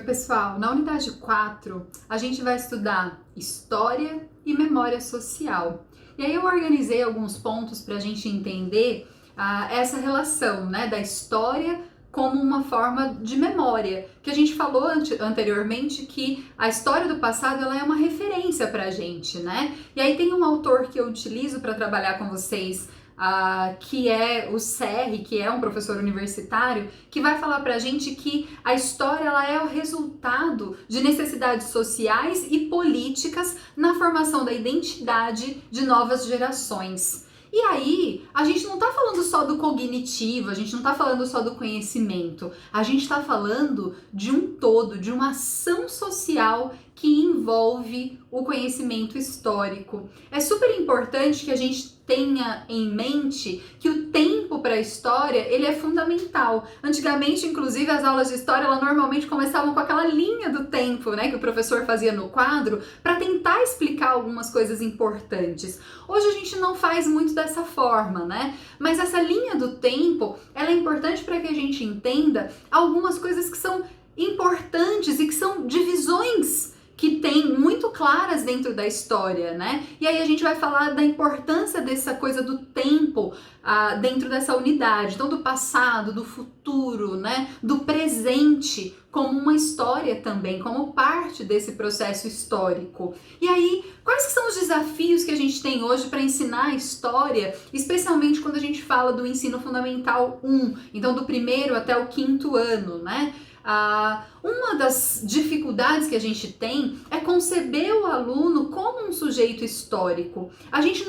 pessoal, na unidade 4 a gente vai estudar História e Memória Social. E aí eu organizei alguns pontos para a gente entender essa relação, né, da história como uma forma de memória, que a gente falou anteriormente que a história do passado ela é uma referência para a gente, né? E aí tem um autor que eu utilizo para trabalhar com vocês, que é o Serri, que é um professor universitário, que vai falar pra gente que a história ela é o resultado de necessidades sociais e políticas na formação da identidade de novas gerações. E aí, a gente não tá falando só do cognitivo, a gente não tá falando só do conhecimento, a gente tá falando de um todo, de uma ação social que envolve o conhecimento histórico. É super importante que a gente tenha em mente que o tempo para a história ele é fundamental. Antigamente, inclusive, as aulas de história ela normalmente começavam com aquela linha do tempo, né, que o professor fazia no quadro para tentar explicar algumas coisas importantes. Hoje a gente não faz muito dessa forma, né? Mas essa linha do tempo ela é importante para que a gente entenda algumas coisas que são importantes e que são divisões que tem muito claras dentro da história, né? E aí a gente vai falar da importância dessa coisa do tempo dentro dessa unidade, então do passado, do futuro, né? Do presente como uma história também, como parte desse processo histórico. E aí, quais que são os desafios que a gente tem hoje para ensinar a história, especialmente quando a gente fala do ensino fundamental 1, então do primeiro até o 5º ano, né? Uma das dificuldades que a gente tem é conceber o aluno como um sujeito histórico. A gente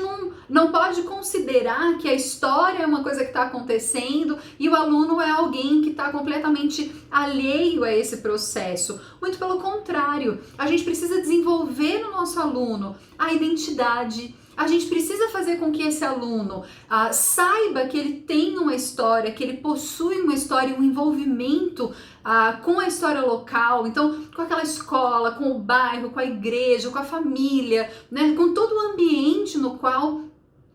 não pode considerar que a história é uma coisa que está acontecendo e o aluno é alguém que está completamente alheio a esse processo. Muito pelo contrário, a gente precisa desenvolver no nosso aluno a identidade. A gente precisa fazer com que esse aluno saiba que ele tem uma história, que ele possui uma história, um envolvimento com a história local, então com aquela escola, com o bairro, com a igreja, com a família, né, com todo o ambiente no qual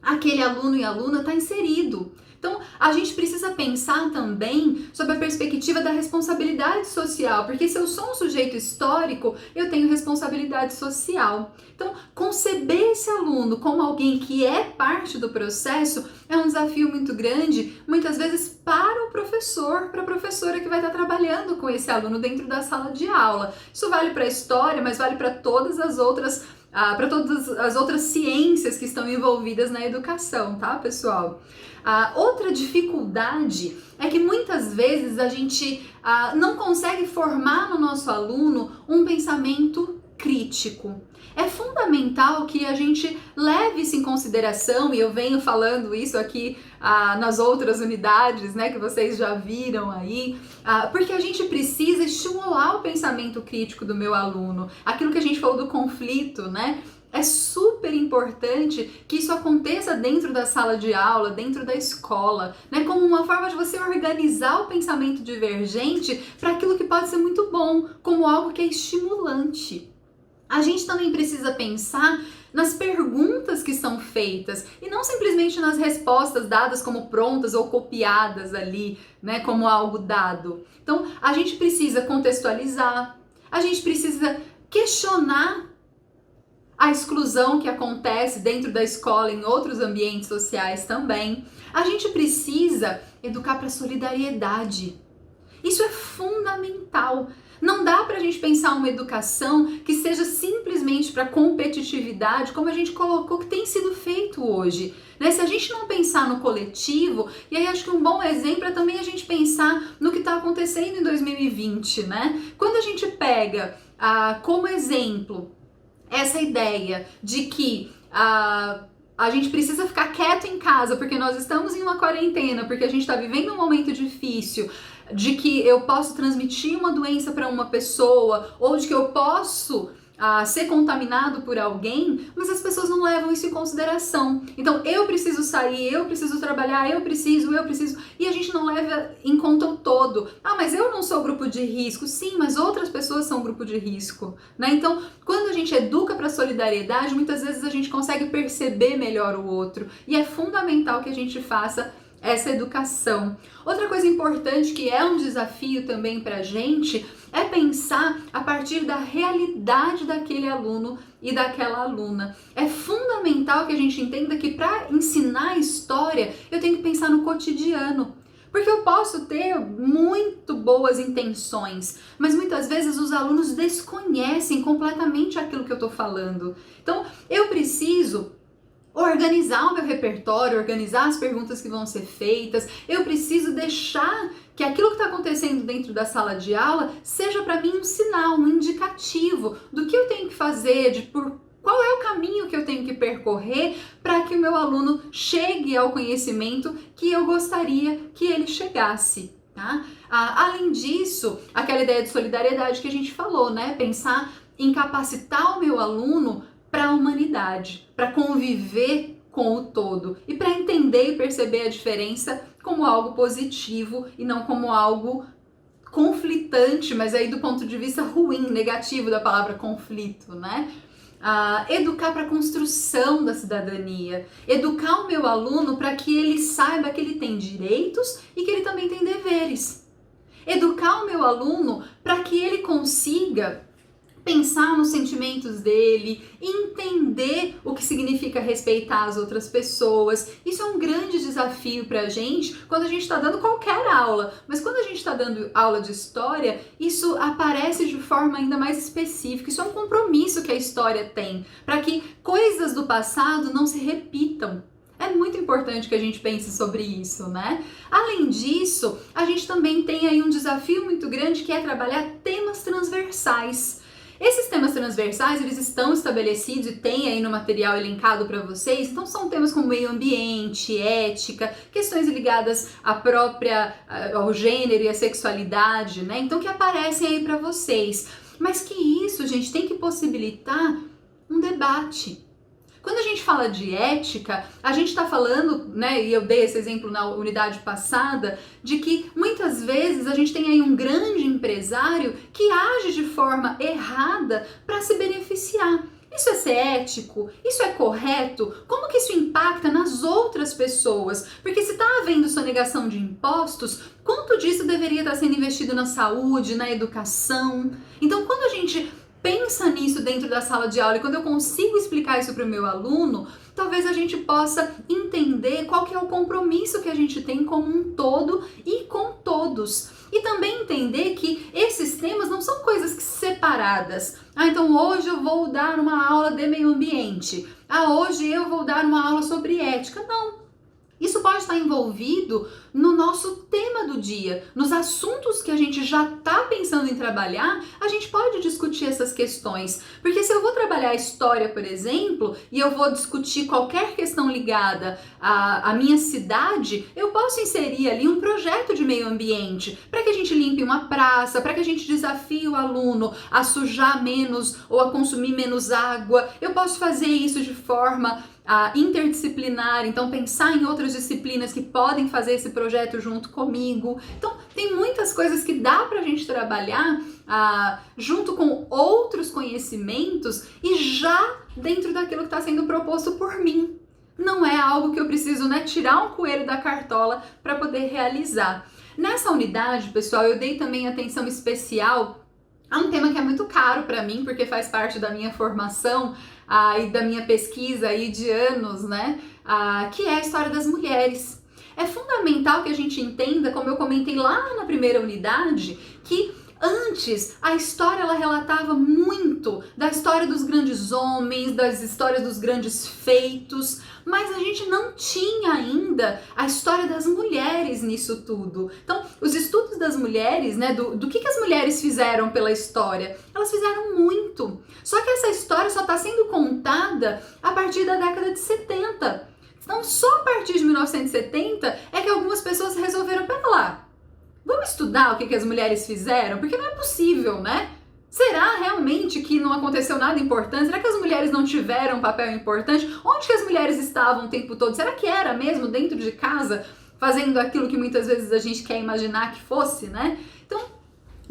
aquele aluno e aluna está inserido. Então, a gente precisa pensar também sobre a perspectiva da responsabilidade social, porque se eu sou um sujeito histórico, eu tenho responsabilidade social. Então, conceber esse aluno como alguém que é parte do processo é um desafio muito grande, muitas vezes para o professor, para a professora que vai estar trabalhando com esse aluno dentro da sala de aula. Isso vale para a história, mas vale para todas as outras ciências que estão envolvidas na educação, tá, pessoal? Outra dificuldade é que muitas vezes a gente não consegue formar no nosso aluno um pensamento crítico. É fundamental que a gente leve isso em consideração, e eu venho falando isso aqui nas outras unidades, né, que vocês já viram aí, porque a gente precisa estimular o pensamento crítico do meu aluno. Aquilo que a gente falou do conflito, né? É super importante que isso aconteça dentro da sala de aula, dentro da escola, né? Como uma forma de você organizar o pensamento divergente para aquilo que pode ser muito bom, como algo que é estimulante. A gente também precisa pensar nas perguntas que são feitas e não simplesmente nas respostas dadas como prontas ou copiadas ali, né, como algo dado. Então, a gente precisa contextualizar, a gente precisa questionar a exclusão que acontece dentro da escola em outros ambientes sociais também. A gente precisa educar para solidariedade. Isso é fundamental. Não dá para a gente pensar uma educação que seja simplesmente para competitividade, como a gente colocou que tem sido feito hoje. Né? Se a gente não pensar no coletivo, e aí acho que um bom exemplo é também a gente pensar no que está acontecendo em 2020. Né? Quando a gente pega como exemplo essa ideia de que a gente precisa ficar quieto em casa porque nós estamos em uma quarentena, porque a gente está vivendo um momento difícil, de que eu posso transmitir uma doença para uma pessoa, ou de que eu posso ser contaminado por alguém, mas as pessoas não levam isso em consideração. Então, eu preciso sair, eu preciso trabalhar, eu preciso, e a gente não leva em conta o todo. Mas eu não sou grupo de risco. Sim, mas outras pessoas são grupo de risco, né? Então, quando a gente educa para solidariedade, muitas vezes a gente consegue perceber melhor o outro, e é fundamental que a gente faça essa educação. Outra coisa importante que é um desafio também pra gente é pensar a partir da realidade daquele aluno e daquela aluna. É fundamental que a gente entenda que para ensinar história, eu tenho que pensar no cotidiano. Porque eu posso ter muito boas intenções, mas muitas vezes os alunos desconhecem completamente aquilo que eu estou falando. Então, eu preciso organizar o meu repertório, organizar as perguntas que vão ser feitas, eu preciso deixar que aquilo que está acontecendo dentro da sala de aula seja para mim um sinal, um indicativo do que eu tenho que fazer, qual é o caminho que eu tenho que percorrer para que o meu aluno chegue ao conhecimento que eu gostaria que ele chegasse. Tá? Além disso, aquela ideia de solidariedade que a gente falou, né? Pensar em capacitar o meu aluno para a humanidade, para conviver com o todo e para entender e perceber a diferença como algo positivo e não como algo conflitante, mas aí do ponto de vista ruim, negativo da palavra conflito, né? Educar para a construção da cidadania, educar o meu aluno para que ele saiba que ele tem direitos e que ele também tem deveres. Educar o meu aluno para que ele consiga pensar nos sentimentos dele, entender o que significa respeitar as outras pessoas. Isso é um grande desafio pra gente quando a gente está dando qualquer aula, mas quando a gente está dando aula de história, isso aparece de forma ainda mais específica. Isso é um compromisso que a história tem, para que coisas do passado não se repitam. É muito importante que a gente pense sobre isso, né? Além disso, a gente também tem aí um desafio muito grande que é trabalhar temas transversais. Esses temas transversais, eles estão estabelecidos e tem aí no material elencado para vocês, então são temas como meio ambiente, ética, questões ligadas ao gênero e à sexualidade, né? Então que aparecem aí para vocês. Mas que isso, gente, tem que possibilitar um debate. Quando a gente fala de ética, a gente está falando, né, e eu dei esse exemplo na unidade passada, de que muitas vezes a gente tem aí um grande empresário que age de forma errada para se beneficiar. Isso é ser ético? Isso é correto? Como que isso impacta nas outras pessoas? Porque se está havendo sonegação de impostos, quanto disso deveria estar sendo investido na saúde, na educação? Então, quando a gente pensa nisso dentro da sala de aula e quando eu consigo explicar isso para o meu aluno, talvez a gente possa entender qual que é o compromisso que a gente tem como um todo e com todos. E também entender que esses temas não são coisas separadas. Então hoje eu vou dar uma aula de meio ambiente. Hoje eu vou dar uma aula sobre ética. Não. Isso pode estar envolvido no nosso tema do dia, nos assuntos que a gente já está pensando em trabalhar, a gente pode discutir essas questões. Porque se eu vou trabalhar a história, por exemplo, e eu vou discutir qualquer questão ligada à minha cidade, eu posso inserir ali um projeto de meio ambiente, para que a gente limpe uma praça, para que a gente desafie o aluno a sujar menos ou a consumir menos água. Eu posso fazer isso de forma interdisciplinar, então pensar em outras disciplinas que podem fazer esse projeto junto comigo. Então tem muitas coisas que dá pra gente trabalhar junto com outros conhecimentos e já dentro daquilo que está sendo proposto por mim. Não é algo que eu preciso, né, tirar um coelho da cartola para poder realizar. Nessa unidade, pessoal, eu dei também atenção especial a um tema que é muito caro para mim, porque faz parte da minha formação e da minha pesquisa aí de anos, né? Que é a história das mulheres. É fundamental que a gente entenda, como eu comentei lá na primeira unidade, que antes a história ela relatava muito da história dos grandes homens, das histórias dos grandes feitos, mas a gente não tinha ainda a história das mulheres nisso tudo. Então, os estudos das mulheres, né, do que as mulheres fizeram pela história, elas fizeram muito. Só que essa história só está sendo contada a partir da década de 70. Então, só a partir de 1970 é que algumas pessoas resolveram, pera lá, vamos estudar o que as mulheres fizeram? Porque não é possível, né? Será realmente que não aconteceu nada importante? Será que as mulheres não tiveram um papel importante? Onde que as mulheres estavam o tempo todo? Será que era mesmo dentro de casa, fazendo aquilo que muitas vezes a gente quer imaginar que fosse, né? Então,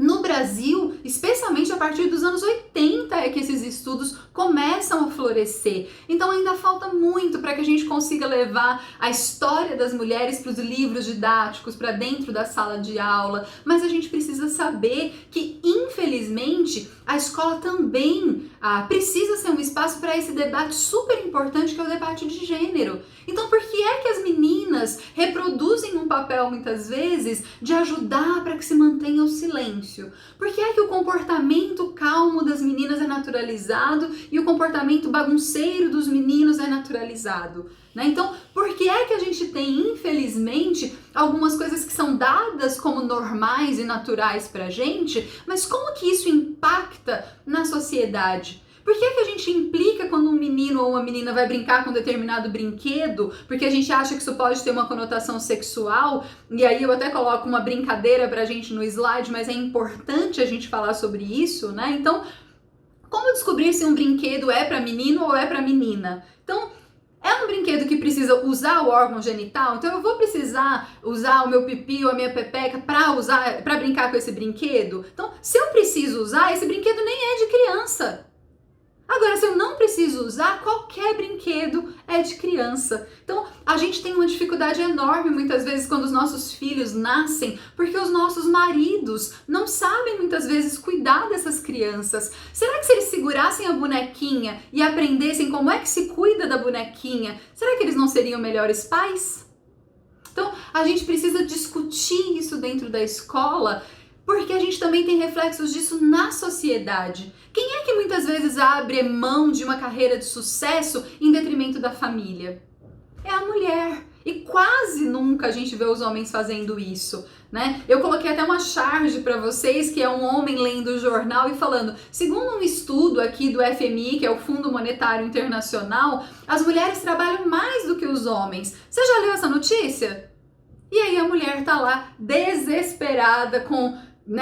No Brasil, especialmente a partir dos anos 80, é que esses estudos começam a florescer. Então ainda falta muito para que a gente consiga levar a história das mulheres para os livros didáticos, para dentro da sala de aula, mas a gente precisa saber que, infelizmente, a escola também precisa ser um espaço para esse debate super importante que é o debate de gênero. Então por que é que as meninas reproduzem um papel, muitas vezes, de ajudar para que se mantenha o silêncio? Por que é que o comportamento calmo das meninas é naturalizado e o comportamento bagunceiro dos meninos é naturalizado? Né? Então, por que é que a gente tem, infelizmente, algumas coisas que são dadas como normais e naturais pra gente, mas como que isso impacta na sociedade? Por que é que a gente implica quando um menino ou uma menina vai brincar com um determinado brinquedo? Porque a gente acha que isso pode ter uma conotação sexual, e aí eu até coloco uma brincadeira pra gente no slide, mas é importante a gente falar sobre isso, né? Então, como descobrir se um brinquedo é pra menino ou é pra menina? Então, é um brinquedo que precisa usar o órgão genital, então eu vou precisar usar o meu pipi ou a minha pepeca para brincar com esse brinquedo? Então, se eu preciso usar, esse brinquedo nem é de criança. Agora, se eu não preciso usar, qualquer brinquedo é de criança. Então, a gente tem uma dificuldade enorme muitas vezes quando os nossos filhos nascem, porque os nossos maridos não sabem muitas vezes cuidar dessas crianças. Será que se eles segurassem a bonequinha e aprendessem como é que se cuida da bonequinha, será que eles não seriam melhores pais? Então, a gente precisa discutir isso dentro da escola, porque a gente também tem reflexos disso na sociedade. Quem é que muitas vezes abre mão de uma carreira de sucesso em detrimento da família? É a mulher. E quase nunca a gente vê os homens fazendo isso, né? Eu coloquei até uma charge para vocês, que é um homem lendo o jornal e falando, segundo um estudo aqui do FMI, que é o Fundo Monetário Internacional, as mulheres trabalham mais do que os homens. Você já leu essa notícia? E aí a mulher tá lá desesperada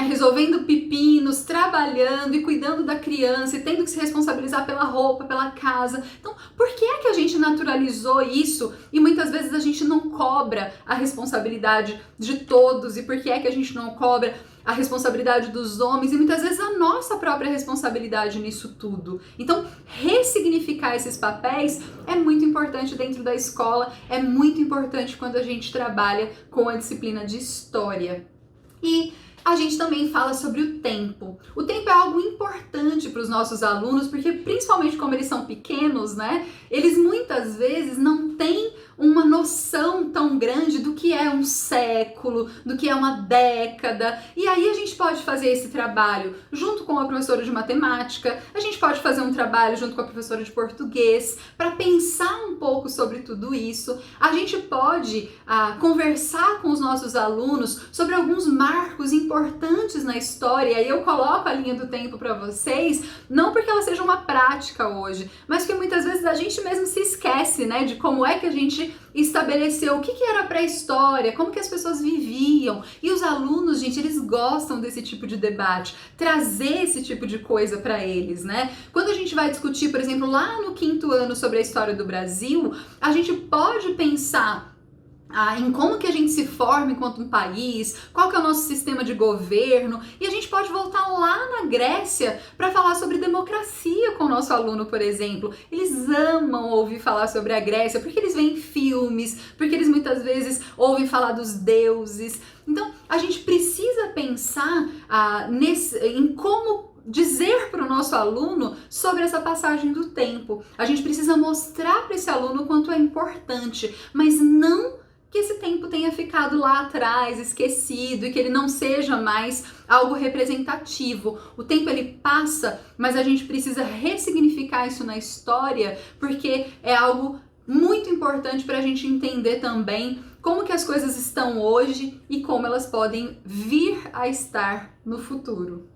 resolvendo pepinos, trabalhando e cuidando da criança e tendo que se responsabilizar pela roupa, pela casa. Então, por que é que a gente naturalizou isso e muitas vezes a gente não cobra a responsabilidade de todos? E por que é que a gente não cobra a responsabilidade dos homens e muitas vezes a nossa própria responsabilidade nisso tudo? Então, ressignificar esses papéis é muito importante dentro da escola, é muito importante quando a gente trabalha com a disciplina de história. E a gente também fala sobre o tempo. O tempo é algo importante para os nossos alunos, porque principalmente como eles são pequenos, né? Eles muitas vezes não têm uma noção tão grande do que é um século, do que é uma década. E aí a gente pode fazer esse trabalho junto com a professora de matemática, a gente pode fazer um trabalho junto com a professora de português para pensar um pouco sobre tudo isso. A gente pode conversar com os nossos alunos sobre alguns marcos importantes na história. E aí eu coloco a linha do tempo para vocês, não porque ela seja uma prática hoje, mas porque muitas vezes a gente mesmo se esquece, né, de como é que a gente estabeleceu o que era a pré-história, como que as pessoas viviam. E os alunos, gente, eles gostam desse tipo de debate, trazer esse tipo de coisa para eles, né? Quando a gente vai discutir, por exemplo, lá no 5º ano sobre a história do Brasil, a gente pode pensar em como que a gente se forma enquanto um país, qual que é o nosso sistema de governo, e a gente pode voltar lá na Grécia para falar sobre democracia com o nosso aluno, por exemplo. Eles amam ouvir falar sobre a Grécia, porque eles veem filmes, porque eles muitas vezes ouvem falar dos deuses. Então, a gente precisa pensar em como dizer para o nosso aluno sobre essa passagem do tempo. A gente precisa mostrar para esse aluno o quanto é importante, mas não que esse tempo tenha ficado lá atrás, esquecido, e que ele não seja mais algo representativo. O tempo ele passa, mas a gente precisa ressignificar isso na história, porque é algo muito importante para a gente entender também como que as coisas estão hoje e como elas podem vir a estar no futuro.